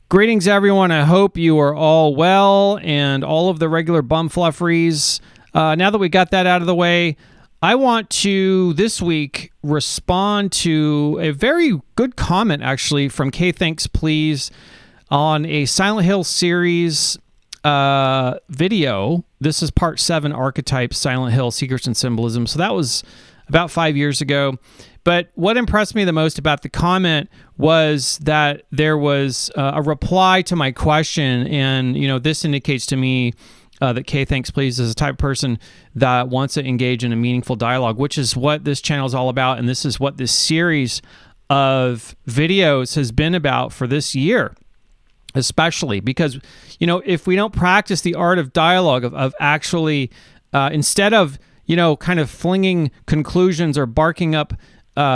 Greetings, everyone. I hope you are all well and all of the regular bum flufferys. Now that we got that out of the way, I want to, this week, respond to a very good comment, actually, from K Thanks Please on a Silent Hill series video. This is part 7, Archetypes, Silent Hill Secrets and Symbolism. So that was about 5 years ago. But what impressed me the most about the comment was that there was a reply to my question. And, this indicates to me that K Thanks Please is the type of person that wants to engage in a meaningful dialogue, which is what this channel is all about. And this is what this series of videos has been about for this year, especially because, if we don't practice the art of dialogue, of actually, instead of, kind of flinging conclusions or barking up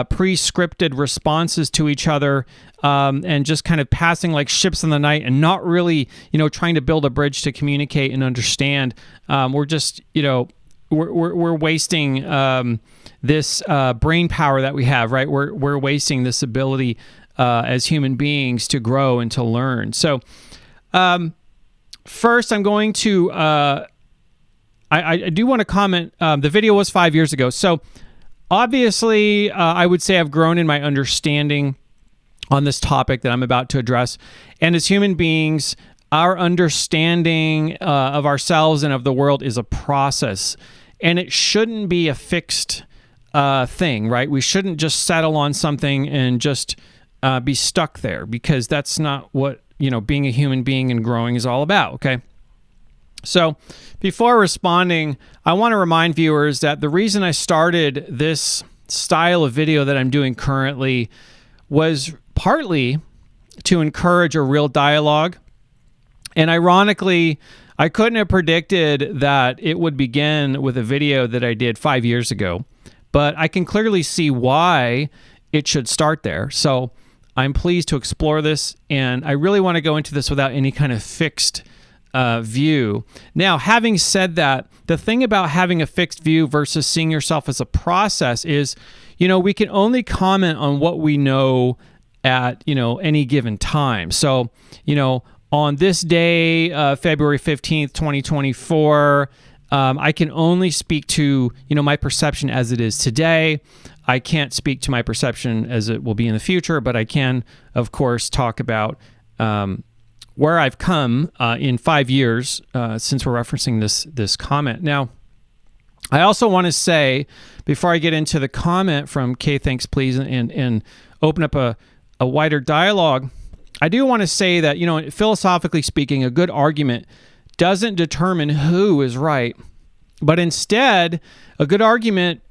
pre-scripted responses to each other and just kind of passing like ships in the night and not really, trying to build a bridge to communicate and understand. We're just, we're wasting this brain power that we have, right? We're wasting this ability as human beings to grow and to learn. So first, I'm going to, I do want to comment. The video was 5 years ago. So obviously, I would say I've grown in my understanding on this topic that I'm about to address. And as human beings, our understanding of ourselves and of the world is a process. And it shouldn't be a fixed thing, right? We shouldn't just settle on something and just be stuck there, because that's not what, being a human being and growing is all about, okay? So before responding, I want to remind viewers that the reason I started this style of video that I'm doing currently was partly to encourage a real dialogue. And ironically, I couldn't have predicted that it would begin with a video that I did 5 years ago, but I can clearly see why it should start there. So I'm pleased to explore this, and I really want to go into this without any kind of fixed view. Now, having said that, the thing about having a fixed view versus seeing yourself as a process is, we can only comment on what we know at, any given time. So, on this day, February 15th, 2024, I can only speak to, my perception as it is today. I can't speak to my perception as it will be in the future, but I can, of course, talk about where I've come in 5 years since we're referencing this comment. Now, I also want to say, before I get into the comment from K Thanks Please and open up a wider dialogue, I do want to say that, philosophically speaking, a good argument doesn't determine who is right, but instead, a good argument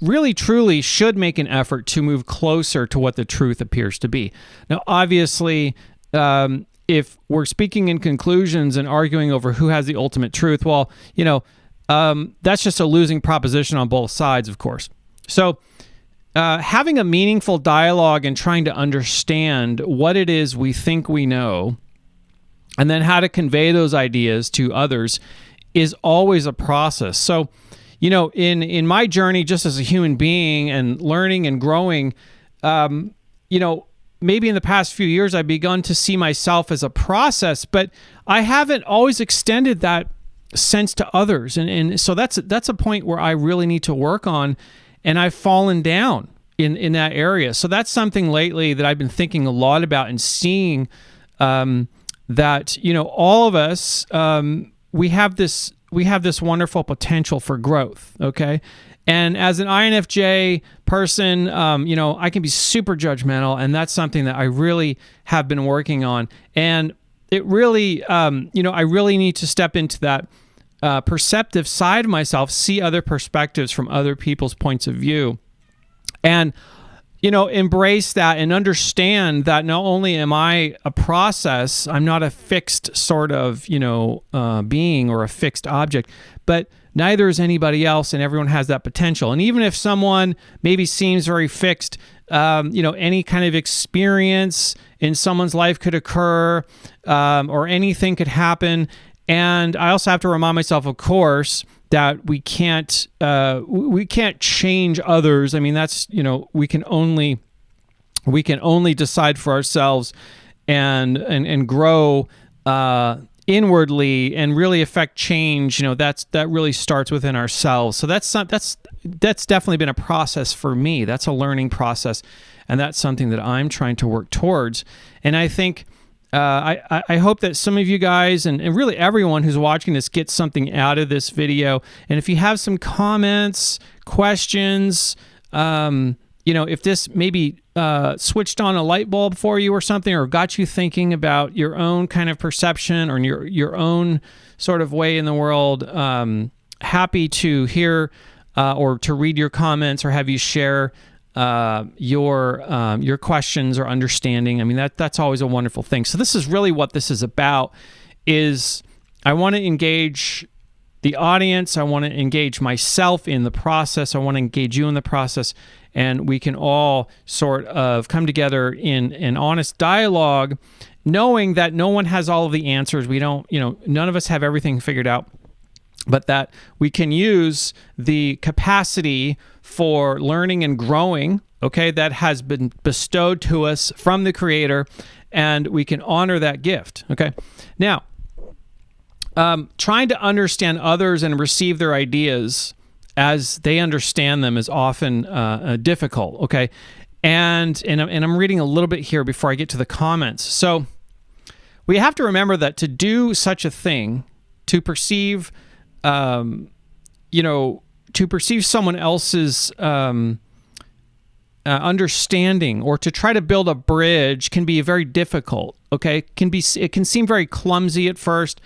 really truly should make an effort to move closer to what the truth appears to be. Now, obviously, if we're speaking in conclusions and arguing over who has the ultimate truth, well, that's just a losing proposition on both sides, of course. So having a meaningful dialogue and trying to understand what it is we think we know, and then how to convey those ideas to others is always a process. So, in my journey just as a human being and learning and growing, maybe in the past few years, I've begun to see myself as a process, but I haven't always extended that sense to others. And so that's a point where I really need to work on, and I've fallen down in that area. So that's something lately that I've been thinking a lot about and seeing that, all of us, we have this wonderful potential for growth, okay? And as an INFJ person, I can be super judgmental, and that's something that I really have been working on. And it really, I really need to step into that perceptive side of myself, see other perspectives from other people's points of view, and, embrace that and understand that not only am I a process, I'm not a fixed sort of, being or a fixed object, but neither is anybody else, and everyone has that potential. And even if someone maybe seems very fixed, any kind of experience in someone's life could occur, or anything could happen. And I also have to remind myself, of course, that we can't change others. I mean, that's, we can only decide for ourselves and grow inwardly and really affect change, that really starts within ourselves. So that's definitely been a process for me. That's a learning process, and that's something that I'm trying to work towards. And I think I hope that some of you guys and really everyone who's watching this gets something out of this video. And if you have some comments, questions, if this maybe switched on a light bulb for you or something, or got you thinking about your own kind of perception or your own sort of way in the world, happy to hear or to read your comments or have you share your questions or understanding. I mean, that's always a wonderful thing. So this is really what this is about, is I want to engage the audience. I want to engage myself in the process. I want to engage you in the process, and we can all sort of come together in an honest dialogue, knowing that no one has all of the answers. We don't, none of us have everything figured out, but that we can use the capacity for learning and growing, okay, that has been bestowed to us from the Creator, and we can honor that gift, okay? Now, trying to understand others and receive their ideas as they understand them is often difficult, okay? And I'm reading a little bit here before I get to the comments. So we have to remember that to do such a thing, to perceive someone else's understanding, or to try to build a bridge, can be very difficult, okay? It can seem very clumsy at first,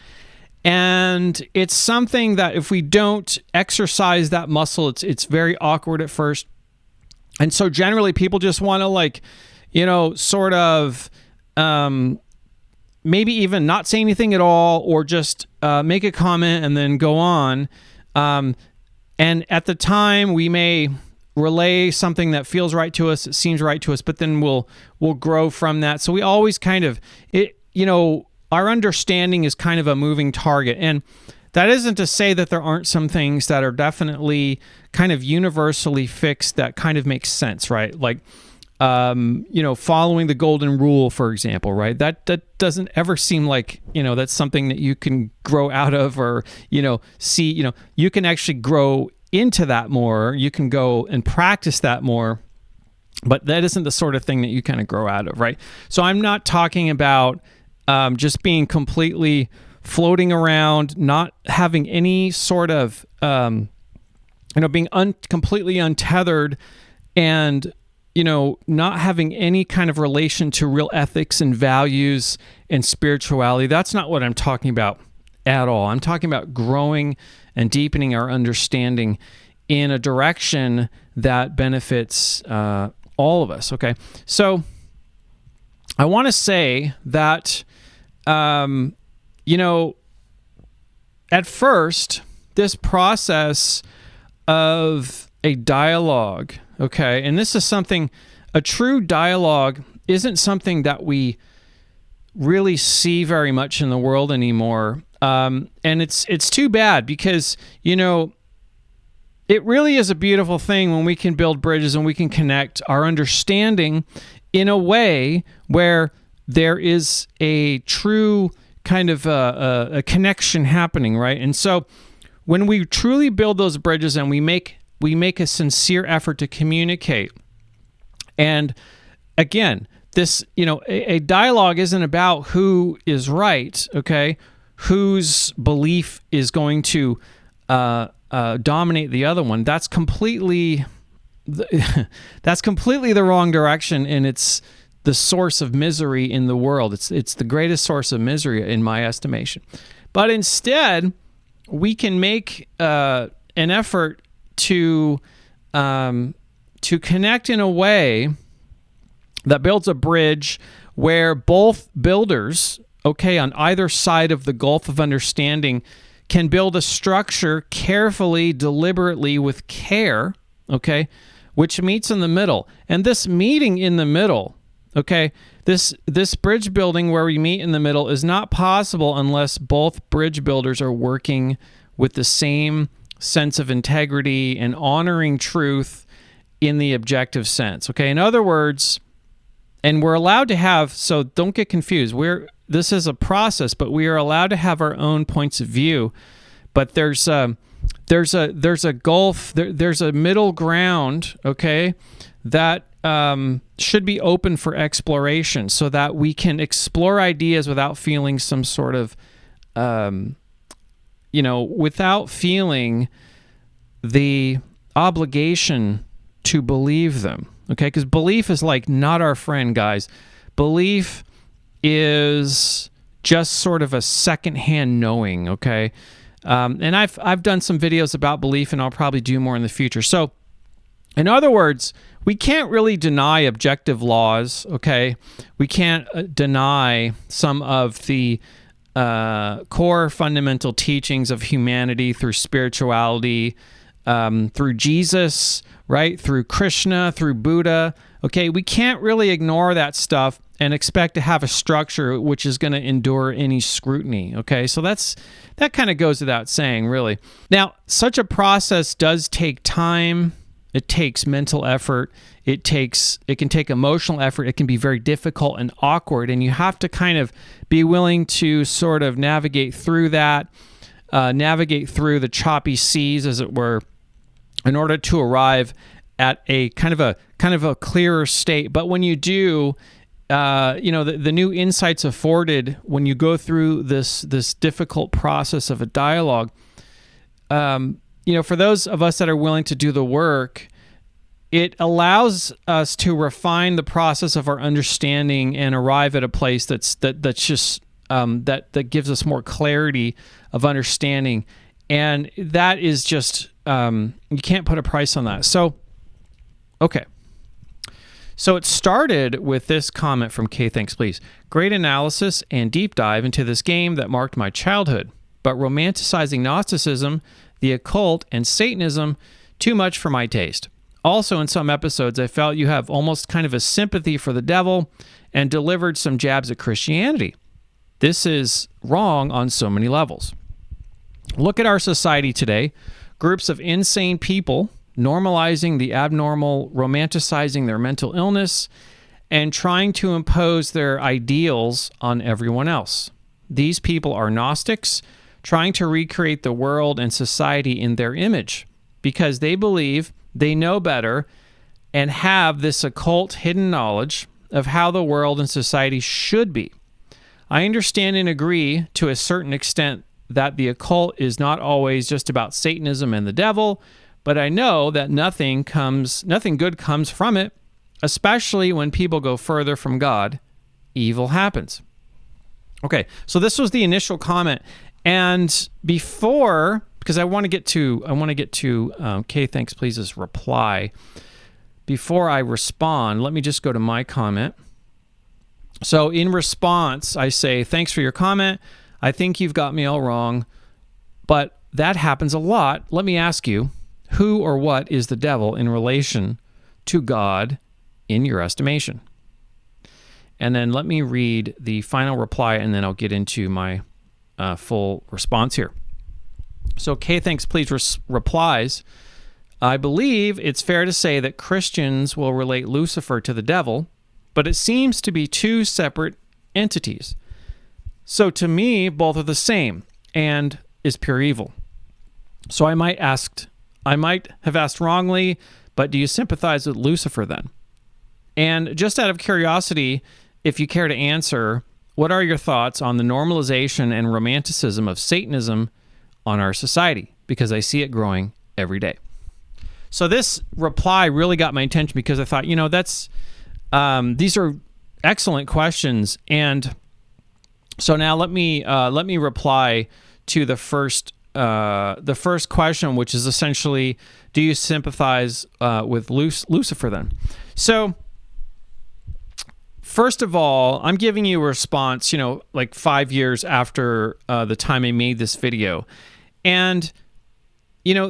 and it's something that if we don't exercise that muscle, it's very awkward at first. And so generally people just want to sort of maybe even not say anything at all, or just make a comment and then go on. And at the time, we may relay something that feels right to us, it seems right to us, but then we'll grow from that. So we always kind of, our understanding is kind of a moving target. And that isn't to say that there aren't some things that are definitely kind of universally fixed that kind of makes sense, right? Like, following the golden rule, for example, right? That doesn't ever seem like, that's something that you can grow out of, or, see, you can actually grow into that more. You can go and practice that more, but that isn't the sort of thing that you kind of grow out of, right? So I'm not talking about just being completely floating around, not having any sort of, being completely untethered, and not having any kind of relation to real ethics and values and spirituality. That's not what I'm talking about at all. I'm talking about growing and deepening our understanding in a direction that benefits all of us, okay? So I want to say that, at first, this process of a dialogue, okay, and this is something, a true dialogue isn't something that we really see very much in the world anymore. And it's too bad, because, it really is a beautiful thing when we can build bridges and we can connect our understanding in a way where there is a true kind of a connection happening, right? And so when we truly build those bridges and we make a sincere effort to communicate, and again, this, a dialogue isn't about who is right, okay? Whose belief is going to dominate the other one. That's completely the wrong direction, and it's the source of misery in the world. It's the greatest source of misery in my estimation. But instead, we can make an effort to connect in a way that builds a bridge where both builders, okay, on either side of the gulf of understanding, can build a structure carefully, deliberately, with care, okay, which meets in the middle. And this meeting in the middle, okay, this bridge building where we meet in the middle is not possible unless both bridge builders are working with the same sense of integrity and honoring truth in the objective sense, okay? In other words, And we're allowed to have, so don't get confused. This is a process, but we are allowed to have our own points of view. But there's a gulf, there's a middle ground, okay, that should be open for exploration, so that we can explore ideas without feeling some sort of, without feeling the obligation to believe them, okay? Because belief is like not our friend, guys. Belief is just sort of a secondhand knowing, okay? And I've done some videos about belief, and I'll probably do more in the future. So, in other words, we can't really deny objective laws, okay? We can't deny some of the core fundamental teachings of humanity through spirituality, through Jesus, right? Through Krishna, through Buddha, okay? We can't really ignore that stuff and expect to have a structure which is going to endure any scrutiny, okay? So that kind of goes without saying, really. Now, such a process does take time. It takes mental effort. It can take emotional effort. It can be very difficult and awkward, and you have to kind of be willing to sort of navigate through that, navigate through the choppy seas, as it were, in order to arrive at a kind of a clearer state. But when you do, the new insights afforded when you go through this difficult process of a dialogue, for those of us that are willing to do the work, it allows us to refine the process of our understanding and arrive at a place that gives us more clarity of understanding, and that is just you can't put a price on that. So, okay. So it started with this comment from K. Thanks, please. Great analysis and deep dive into this game that marked my childhood, but romanticizing Gnosticism, the occult, and Satanism, too much for my taste. Also, in some episodes, I felt you have almost kind of a sympathy for the devil and delivered some jabs at Christianity. This is wrong on so many levels. Look at our society today. Groups of insane people normalizing the abnormal, romanticizing their mental illness, and trying to impose their ideals on everyone else. These people are Gnostics, trying to recreate the world and society in their image because they believe they know better and have this occult hidden knowledge of how the world and society should be. I understand and agree to a certain extent that the occult is not always just about Satanism and the devil, but I know that nothing good comes from it, especially when people go further from God. Evil happens. Okay, so this was the initial comment, and before, because I want to get to K. Thanks, please's reply. Before I respond, let me just go to my comment. So in response, I say, thanks for your comment. I think you've got me all wrong, but that happens a lot. Let me ask you, who or what is the devil in relation to God in your estimation? And then let me read the final reply, and then I'll get into my full response here. So K. Thanks, please replies, I believe it's fair to say that Christians will relate Lucifer to the devil, but it seems to be two separate entities. So to me, both are the same and is pure evil. So I might have asked wrongly, but do you sympathize with Lucifer then? And just out of curiosity, if you care to answer, what are your thoughts on the normalization and romanticism of Satanism on our society? Because I see it growing every day. So this reply really got my attention because I thought, these are excellent questions. And so now let me reply to the first question, which is essentially, do you sympathize with Lucifer then? So first of all, I'm giving you a response, like 5 years after the time I made this video. And,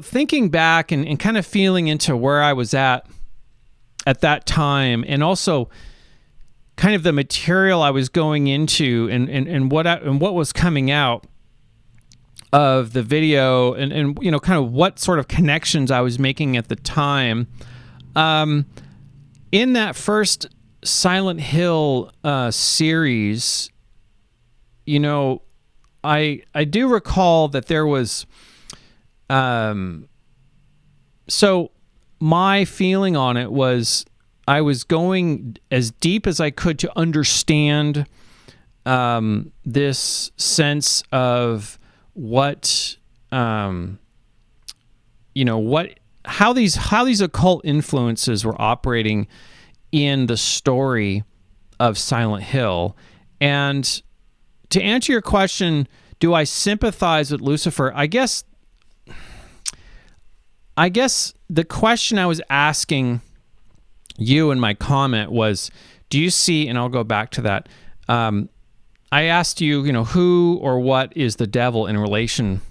thinking back and kind of feeling into where I was at that time, and also kind of the material I was going into and what was coming out of the video, and kind of what sort of connections I was making at the time. In that first Silent Hill series, I do recall that there was, so my feeling on it was I was going as deep as I could to understand this sense of what, how these occult influences were operating in the story of Silent Hill. And to answer your question, do I sympathize with Lucifer? I guess the question I was asking you in my comment was, do you see, and I'll go back to that, I asked you, who or what is the devil in relation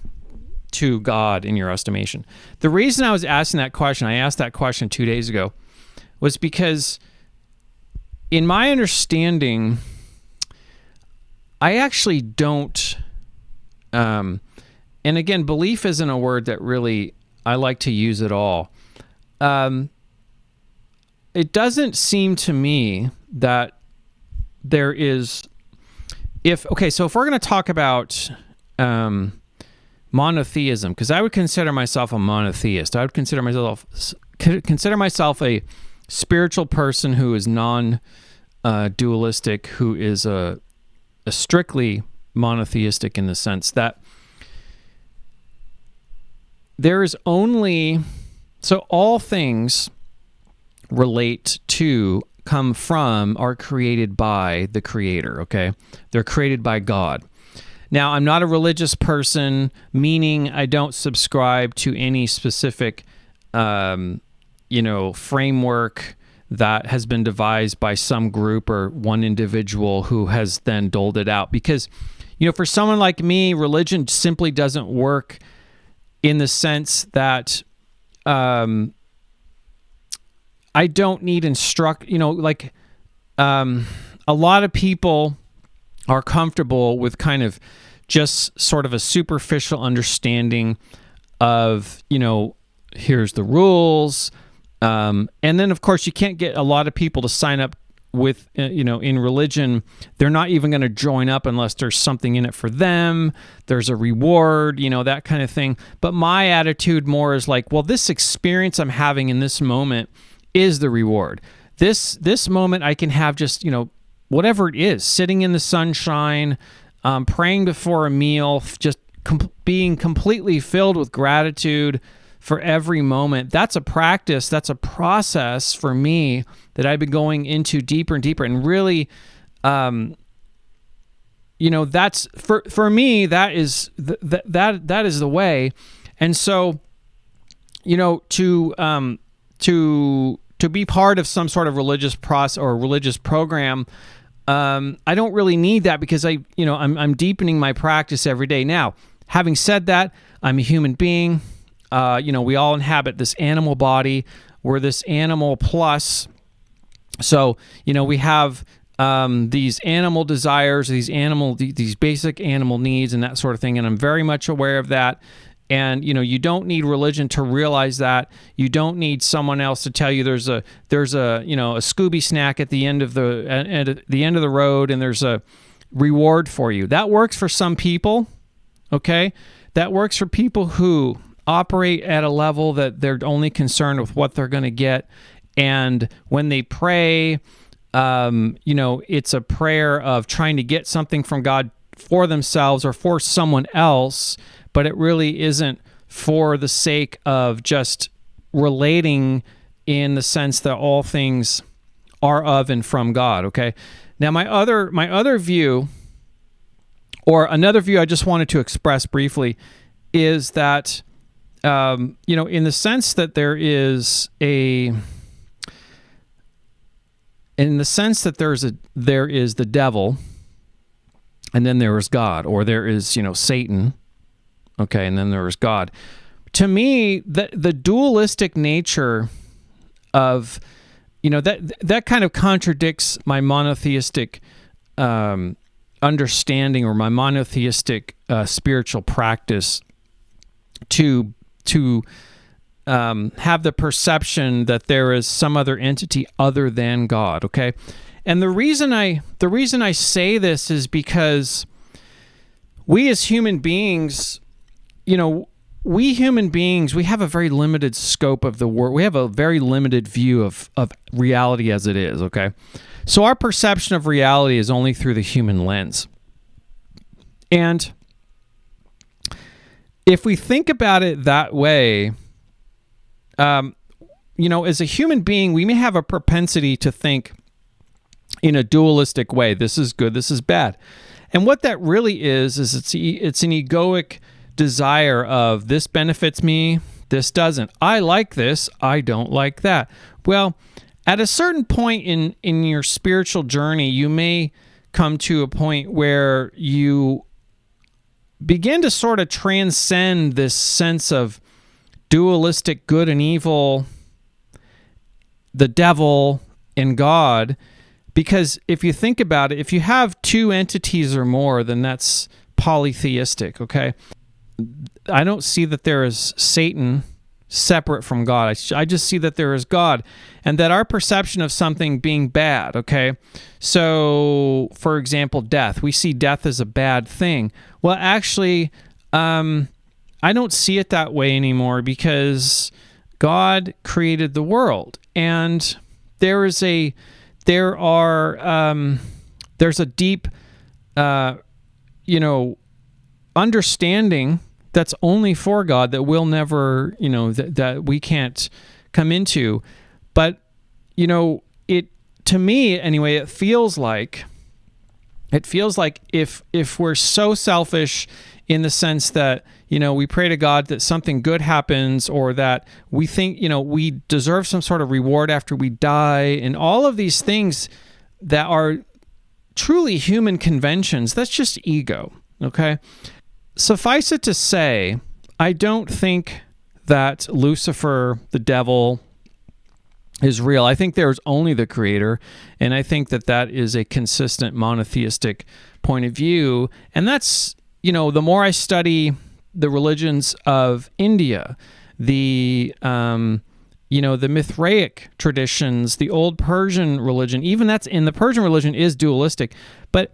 to God in your estimation? The reason I was asking that question, I asked that question 2 days ago, was because in my understanding, I actually don't, and again, belief isn't a word that really I like to use at all. It doesn't seem to me that there is, so if we're going to talk about monotheism, because I would consider myself a monotheist. I would consider myself a spiritual person who is non-dualistic, who is a strictly monotheistic in the sense that there is only, so all things come from, are created by the Creator, okay? They're created by God. Now, I'm not a religious person, meaning I don't subscribe to any specific, framework that has been devised by some group or one individual who has then doled it out. Because, for someone like me, religion simply doesn't work in the sense that I don't need a lot of people are comfortable with kind of just sort of a superficial understanding of, here's the rules. And then, of course, you can't get a lot of people to sign up with, in religion. They're not even going to join up unless there's something in it for them. There's a reward, that kind of thing. But my attitude more is like, well, this experience I'm having in this moment is the reward. This moment I can have just, whatever it is, sitting in the sunshine, praying before a meal, just being completely filled with gratitude for every moment. That's a practice. That's a process for me that I've been going into deeper and deeper. And really, that's for me, that is that is the way. And so, to be part of some sort of religious process or religious program, I don't really need that because I'm deepening my practice every day. Now, having said that, I'm a human being. We all inhabit this animal body. We're this animal plus. So, we have these animal desires, these basic animal needs and that sort of thing. And I'm very much aware of that. And, you don't need religion to realize that. You don't need someone else to tell you there's a Scooby snack at the end of the road and there's a reward for you. That works for some people, okay? That works for people who operate at a level that they're only concerned with what they're going to get. And when they pray, it's a prayer of trying to get something from God for themselves or for someone else, but it really isn't for the sake of just relating in the sense that all things are of and from God, okay? Now, my other view, or another view I just wanted to express briefly, is that, in the sense that there is the devil, and then there is God, or there is, Satan, okay, and then there is God. To me, the dualistic nature of, that kind of contradicts my monotheistic understanding or my monotheistic spiritual practice to have the perception that there is some other entity other than God, okay? And the reason I say this is because we as human beings, we human beings, we have a very limited scope of the world. We have a very limited view of reality as it is, okay? So our perception of reality is only through the human lens. And if we think about it that way, as a human being, we may have a propensity to think in a dualistic way. This is good, this is bad. And what that really is it's an egoic desire of this benefits me, this doesn't. I like this, I don't like that. Well, at a certain point in your spiritual journey, you may come to a point where you begin to sort of transcend this sense of dualistic good and evil, the devil and God, because if you think about it, if you have two entities or more, then that's polytheistic, okay? I don't see that there is Satan separate from God. I just see that there is God, and that our perception of something being bad, okay? So, for example, death. We see death as a bad thing. Well, actually, I don't see it that way anymore because God created the world, and there's a deep, understanding that's only for God that we'll never, that we can't come into. But, to me anyway, it feels like if we're so selfish in the sense that, we pray to God that something good happens, or that we think, we deserve some sort of reward after we die, and all of these things that are truly human conventions, that's just ego, okay? Suffice it to say, I don't think that Lucifer, the devil, is real. I think there's only the creator, and I think that is a consistent monotheistic point of view. And that's, the more I study the religions of India, the Mithraic traditions, the old Persian religion, even that's in the Persian religion is dualistic, but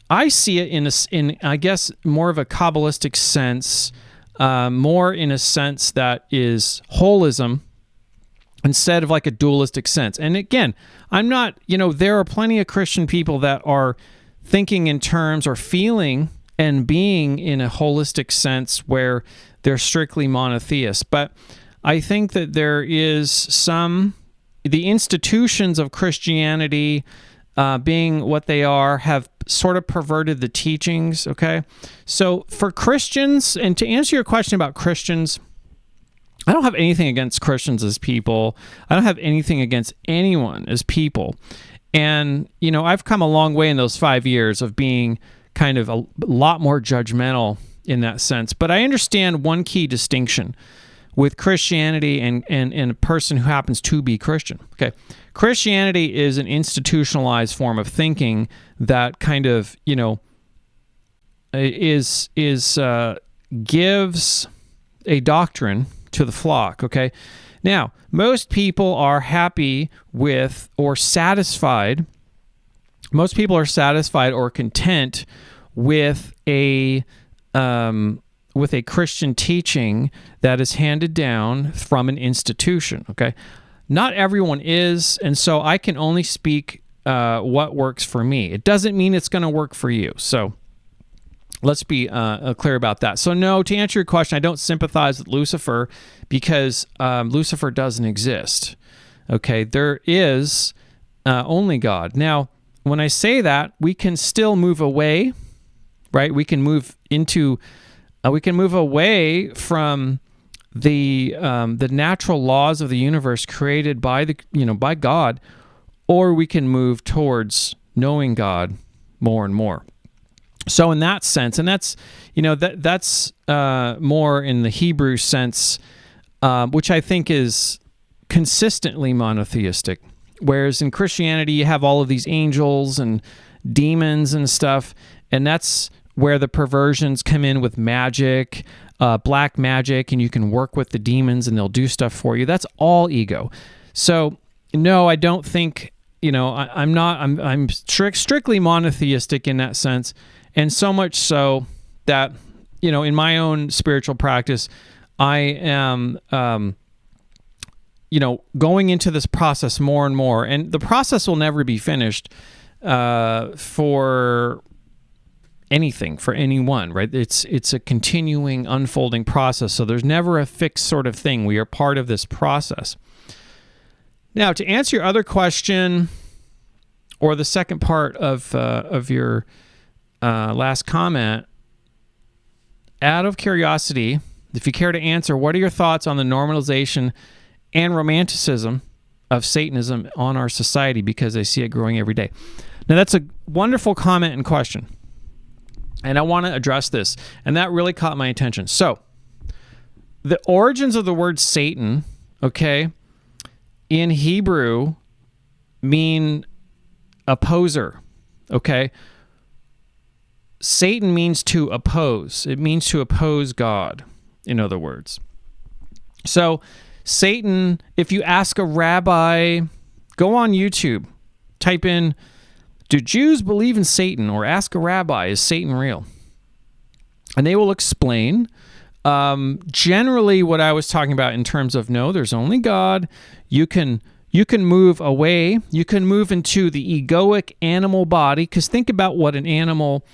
I see it in I guess more of a Kabbalistic sense, more in a sense that is holism instead of like a dualistic sense. And again, I'm not, there are plenty of Christian people that are thinking in terms or feeling and being in a holistic sense where they're strictly monotheist. But I think that there is the institutions of Christianity, being what they are, have sort of perverted the teachings, okay? So for Christians, and to answer your question about Christians, I don't have anything against Christians as people. I don't have anything against anyone as people. And, I've come a long way in those 5 years of being kind of a lot more judgmental in that sense. But I understand one key distinction with Christianity and a person who happens to be Christian. Okay, Christianity is an institutionalized form of thinking that kind of, gives a doctrine to the flock, okay? Now, most people are happy with or satisfied, or content with a Christian teaching that is handed down from an institution, okay? Not everyone is, and so I can only speak what works for me. It doesn't mean it's going to work for you. So let's be clear about that. So no, to answer your question, I don't sympathize with Lucifer because Lucifer doesn't exist. Okay, there is only God. Now, when I say that, we can still move away, right? We can move away from the natural laws of the universe created by by God, or we can move towards knowing God more and more. So in that sense, and that's that's more in the Hebrew sense, which I think is consistently monotheistic. Whereas in Christianity, you have all of these angels and demons and stuff, and that's where the perversions come in with magic, black magic, and you can work with the demons and they'll do stuff for you. That's all ego. So no, I don't think I'm strictly monotheistic in that sense, and so much so that, in my own spiritual practice, I am, going into this process more and more, and the process will never be finished for anything, for anyone, right? It's a continuing, unfolding process, so there's never a fixed sort of thing. We are part of this process. Now, to answer your other question, or the second part of your last comment, out of curiosity, if you care to answer, what are your thoughts on the normalization and romanticism of Satanism on our society? Because I see it growing every day. Now, that's a wonderful comment and question, and I want to address this, and that really caught my attention. So, the origins of the word Satan, okay, in Hebrew mean opposer, okay? Satan means to oppose. It means to oppose God, in other words. So Satan, if you ask a rabbi, go on YouTube, type in, do Jews believe in Satan? Or ask a rabbi, is Satan real? And they will explain generally what I was talking about in terms of, no, there's only God. You can move away. You can move into the egoic animal body, because think about what an animal,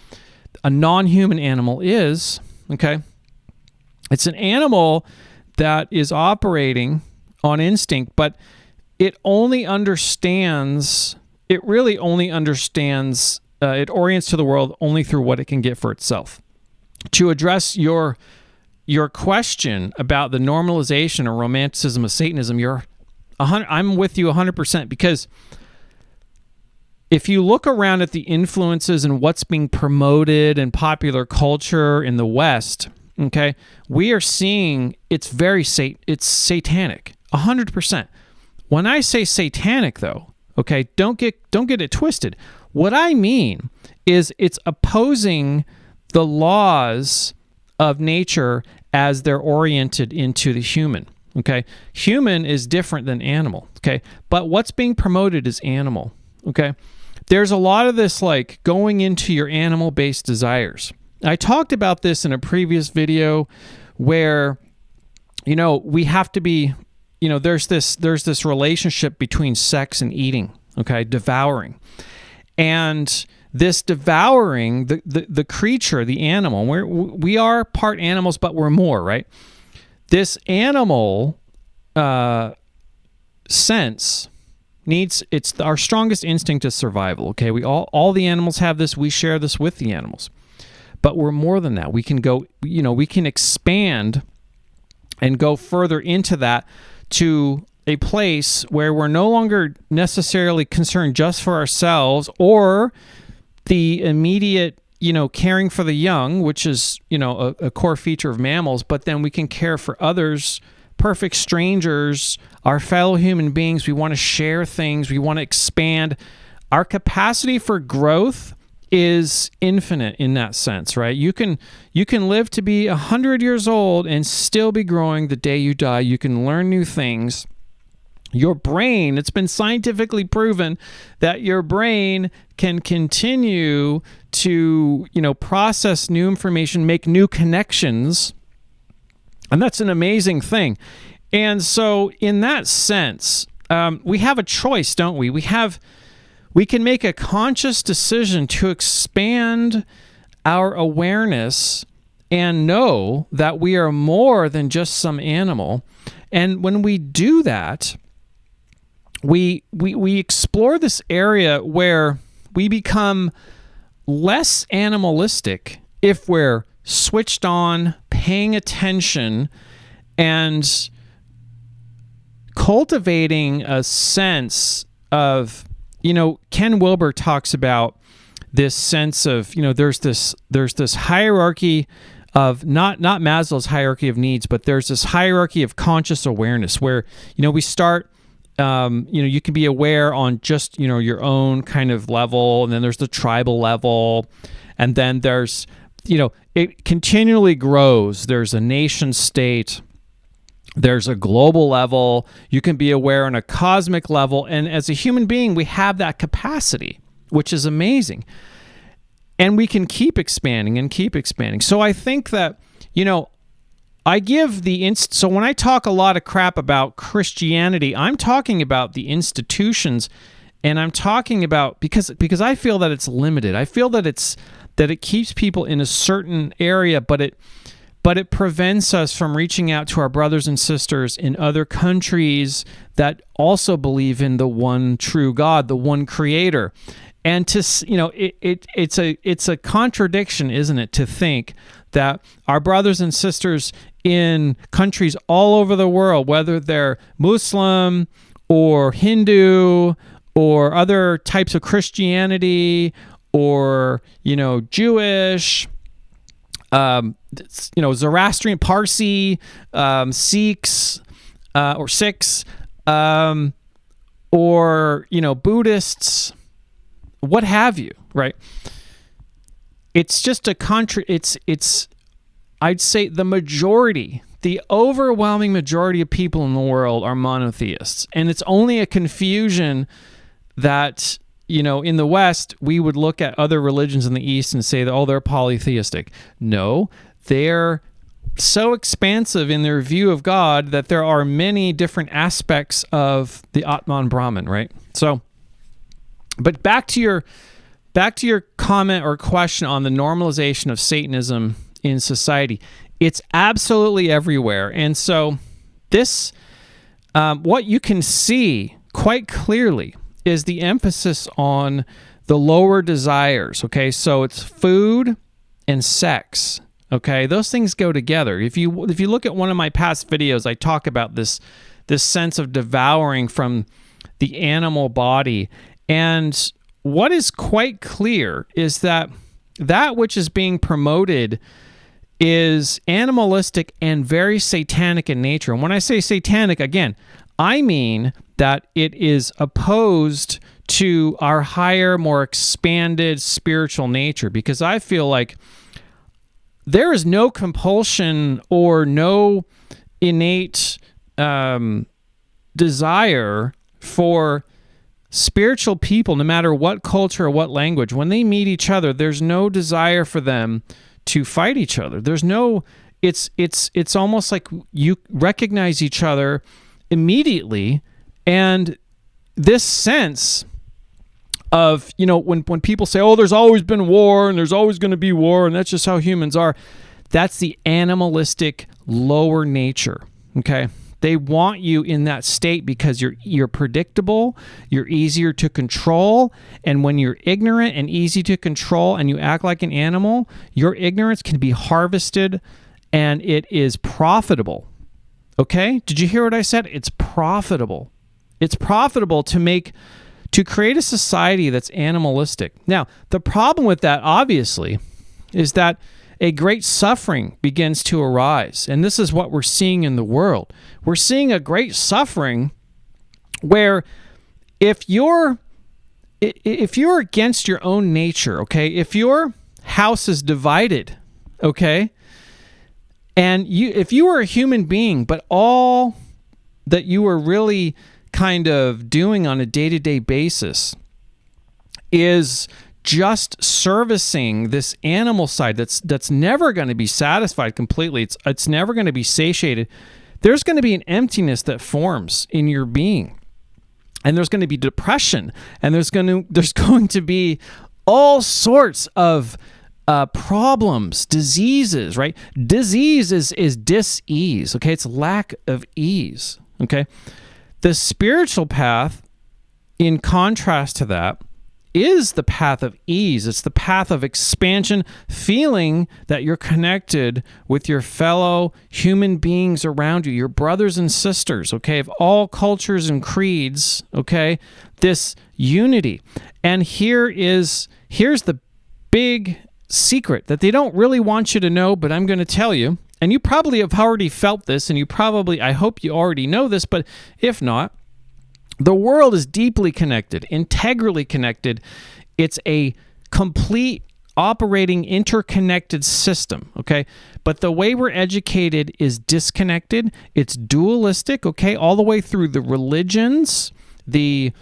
a non-human animal is, okay? It's an animal that is operating on instinct, but it really understands, it orients to the world only through what it can get for itself. To address your question about the normalization or romanticism of Satanism, I'm with you 100%, because if you look around at the influences and what's being promoted in popular culture in the West, okay, we are seeing it's satanic, 100%. When I say satanic, though, okay, don't get it twisted. What I mean is it's opposing the laws of nature as they're oriented into the human. Okay, human is different than animal. Okay, but what's being promoted is animal. Okay, there's a lot of this like going into your animal-based desires. I talked about this in a previous video where, we have to be, there's this relationship between sex and eating. Okay, devouring, and this devouring the creature, the animal. We are part animals, but we're more, right? This animal sense it's our strongest instinct is survival. Okay, all the animals have this. We share this with the animals, but we're more than that. We can go, we can expand and go further into that to a place where we're no longer necessarily concerned just for ourselves or the immediate, caring for the young, which is, a core feature of mammals, but then we can care for others, perfect strangers, our fellow human beings. We want to share things. We want to expand. Our capacity for growth is infinite in that sense, right? You can live to be 100 years old and still be growing the day you die. You can learn new things. Your brain, it's been scientifically proven that your brain can continue to, process new information, make new connections. And that's an amazing thing. And so in that sense, we have a choice, don't we? We can make a conscious decision to expand our awareness and know that we are more than just some animal. And when we do that, we explore this area where we become less animalistic if we're switched on, paying attention, and cultivating a sense of, Ken Wilber talks about this sense of, there's this hierarchy of not Maslow's hierarchy of needs, but there's this hierarchy of conscious awareness where, we start, you can be aware on just, your own kind of level. And then there's the tribal level. And then there's, it continually grows. There's a nation state. There's a global level. You can be aware on a cosmic level. And as a human being, we have that capacity, which is amazing. And we can keep expanding and keep expanding. So I think that, I give so when I talk a lot of crap about Christianity, I'm talking about the institutions, and I'm talking about, because I feel that it's limited. I feel that it keeps people in a certain area, but it prevents us from reaching out to our brothers and sisters in other countries that also believe in the one true God, the one creator. And it's a contradiction, isn't it, to think that our brothers and sisters in countries all over the world, whether they're Muslim or Hindu or other types of Christianity or, Jewish, Zoroastrian, Parsi, Sikhs, or Sikhs, or, Buddhists, what have you, right? It's just I'd say the overwhelming majority of people in the world are monotheists. And it's only a confusion that, in the West, we would look at other religions in the East and say that, they're polytheistic. No, they're so expansive in their view of God that there are many different aspects of the Atman Brahman, right? So, but back to your comment or question on the normalization of Satanism in society. It's absolutely everywhere. And so this, what you can see quite clearly is the emphasis on the lower desires, okay? So it's food and sex, okay? Those things go together. If you look at one of my past videos, I talk about this sense of devouring from the animal body. And what is quite clear is that which is being promoted is animalistic and very satanic in nature. And when I say satanic, again, I mean that it is opposed to our higher, more expanded spiritual nature, because I feel like there is no compulsion or no innate desire for spiritual people, no matter what culture or what language. When they meet each other, there's no desire for them to fight each other. There's no, it's almost like you recognize each other immediately. And this sense of, when people say, there's always been war and there's always going to be war and that's just how humans are, that's the animalistic lower nature, okay? They want you in that state because you're predictable, you're easier to control, and when you're ignorant and easy to control and you act like an animal, your ignorance can be harvested and it is profitable. Okay? Did you hear what I said? It's profitable. It's profitable to create a society that's animalistic. Now, the problem with that, obviously, is that a great suffering begins to arise. And this is what we're seeing in the world. We're seeing a great suffering where if you're against your own nature, okay, if your house is divided, okay, and if you were a human being, but all that you were really kind of doing on a day-to-day basis is just servicing this animal side that's never going to be satisfied completely. It's never going to be satiated. There's going to be an emptiness that forms in your being. And there's going to be depression, and there's going to be all sorts of problems, diseases, right? Disease is dis-ease, okay? It's lack of ease, okay? The spiritual path, in contrast to that, is the path of ease. It's the path of expansion, feeling that you're connected with your fellow human beings around you, your brothers and sisters, okay, of all cultures and creeds, okay, this unity. And here's the big secret that they don't really want you to know, but I'm going to tell you, and you probably have already felt this, and I hope you already know this, but if not, the world is deeply connected, integrally connected. It's a complete operating interconnected system, okay? But the way we're educated is disconnected. It's dualistic, okay? All the way through the religions, the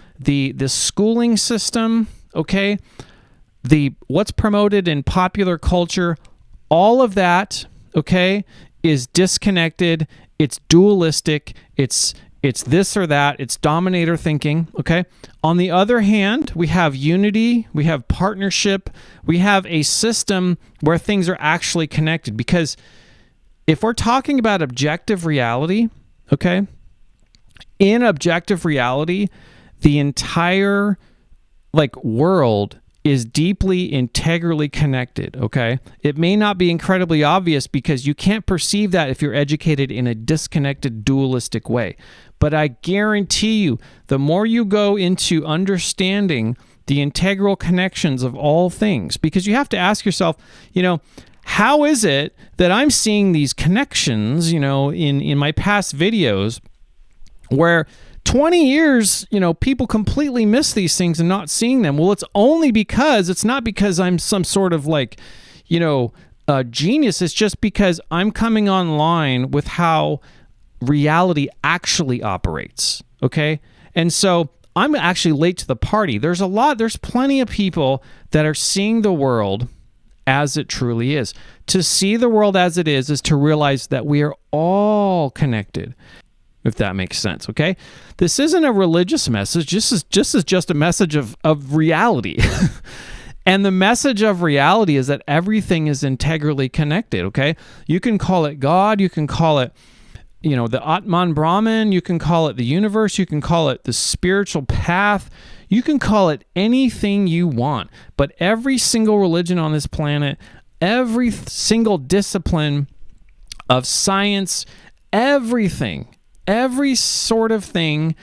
schooling system, okay? What's promoted in popular culture, all of that, okay, is disconnected. It's dualistic. It's this or that. It's dominator thinking, okay? On the other hand, we have unity, we have partnership, we have a system where things are actually connected. Because if we're talking about objective reality, okay, in objective reality, the entire world is deeply integrally connected, okay? It may not be incredibly obvious because you can't perceive that if you're educated in a disconnected, dualistic way. But I guarantee you, the more you go into understanding the integral connections of all things, because you have to ask yourself, how is it that I'm seeing these connections, in my past videos where 20 years, people completely miss these things and not seeing them. Well, it's not because I'm some sort of genius. It's just because I'm coming online with how reality actually operates. Okay. And so I'm actually late to the party. There's plenty of people that are seeing the world as it truly is. To see the world as it is to realize that we are all connected. If that makes sense, okay? This isn't a religious message. This is just a message of reality. And the message of reality is that everything is integrally connected, okay? You can call it God. You can call it, the Atman Brahman. You can call it the universe. You can call it the spiritual path. You can call it anything you want. But every single religion on this planet, every single discipline of science, everything, every sort of thing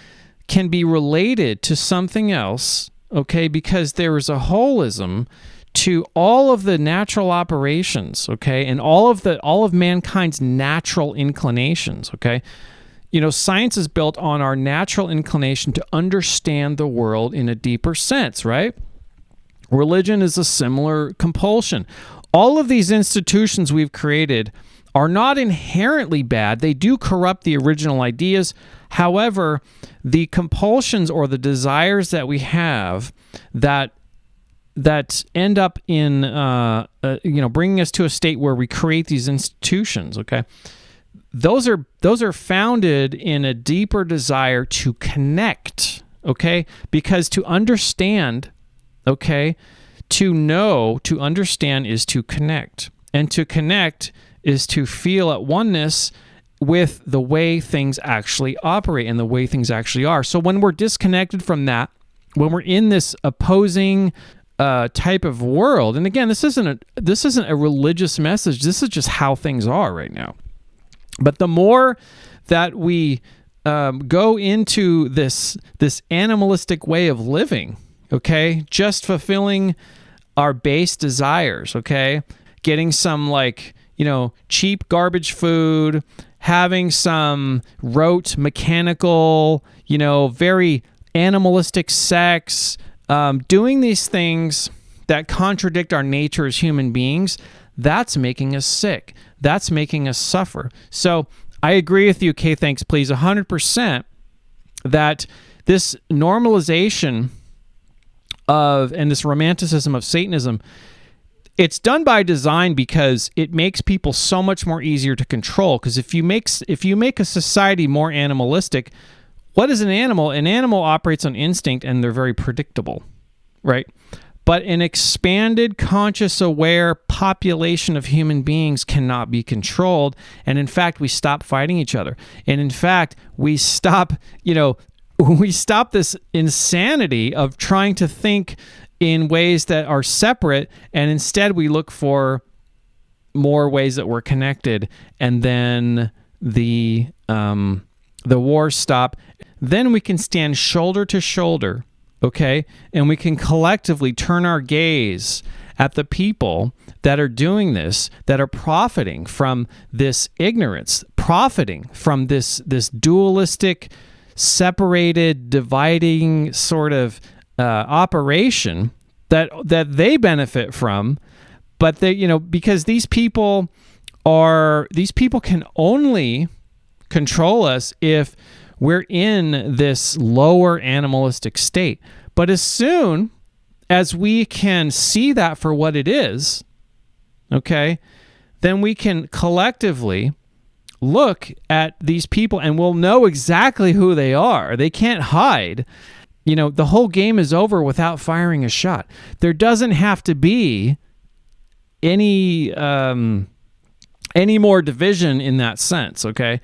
can be related to something else, okay? Because there is a holism to all of the natural operations, okay? And all of mankind's natural inclinations, okay? Science is built on our natural inclination to understand the world in a deeper sense, right? Religion is a similar compulsion. All of these institutions we've created are not inherently bad. They do corrupt the original ideas. However, the compulsions or the desires that we have that end up in bringing us to a state where we create these institutions, okay? Those are founded in a deeper desire to connect, okay? Because to understand, okay, to understand is to connect. And to connect is to feel at oneness with the way things actually operate and the way things actually are. So when we're disconnected from that, when we're in this opposing type of world, and again, this isn't a religious message. This is just how things are right now. But the more that we go into this animalistic way of living, okay, just fulfilling our base desires, okay, getting some cheap garbage food, having some rote, mechanical, very animalistic sex, doing these things that contradict our nature as human beings, that's making us sick. That's making us suffer. So I agree with you, K Thanks Please, 100% that this normalization and this romanticism of Satanism, it's done by design because it makes people so much more easier to control. Because if you make a society more animalistic, what is an animal? An animal operates on instinct, and they're very predictable, right? But an expanded, conscious, aware population of human beings cannot be controlled. And in fact, we stop fighting each other. And in fact, we stop this insanity of trying to think in ways that are separate, and instead we look for more ways that we're connected, and then the wars stop. Then we can stand shoulder to shoulder, okay, and we can collectively turn our gaze at the people that are doing this, that are profiting from this ignorance, profiting from this dualistic, separated, dividing sort of operation that they benefit from, but they, because these people can only control us if we're in this lower animalistic state. But as soon as we can see that for what it is, okay, then we can collectively look at these people and we'll know exactly who they are. They can't hide. The whole game is over without firing a shot. There doesn't have to be any more division in that sense, okay?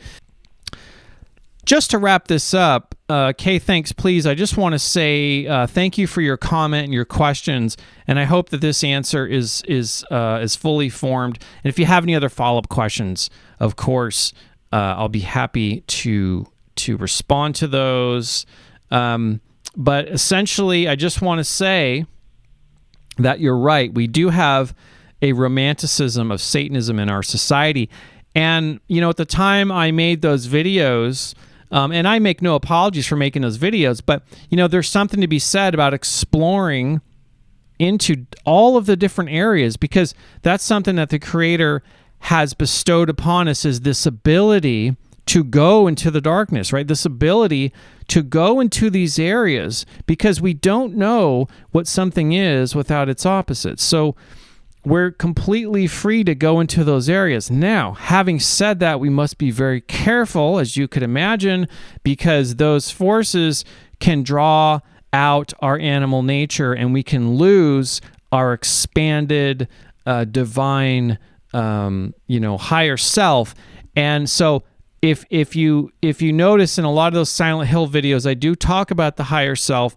Just to wrap this up, Kay, thanks, please. I just want to say thank you for your comment and your questions, and I hope that this answer is fully formed. And if you have any other follow-up questions, of course, I'll be happy to respond to those. But essentially, I just want to say that you're right. We do have a romanticism of Satanism in our society. And, at the time I made those videos, and I make no apologies for making those videos, but, there's something to be said about exploring into all of the different areas, because that's something that the Creator has bestowed upon us, is this ability to go into the darkness, right? This ability to go into these areas, because we don't know what something is without its opposite. So we're completely free to go into those areas. Now, having said that, we must be very careful, as you could imagine, because those forces can draw out our animal nature and we can lose our expanded divine, higher self. And so if you notice in a lot of those Silent Hill videos, I do talk about the higher self.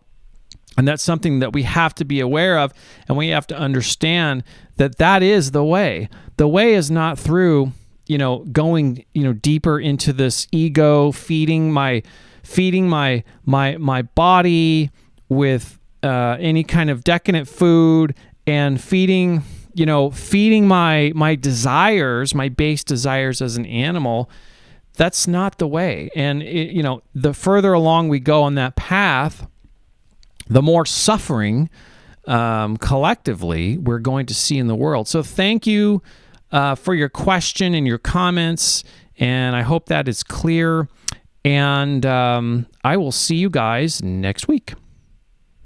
And that's something that we have to be aware of, and we have to understand that is the way. The way is not through, going, deeper into this ego, feeding my body with any kind of decadent food, and feeding my desires, my base desires as an animal. That's not the way. And the further along we go on that path, the more suffering collectively we're going to see in the world. So thank you for your question and your comments, and I hope that is clear. And I will see you guys next week.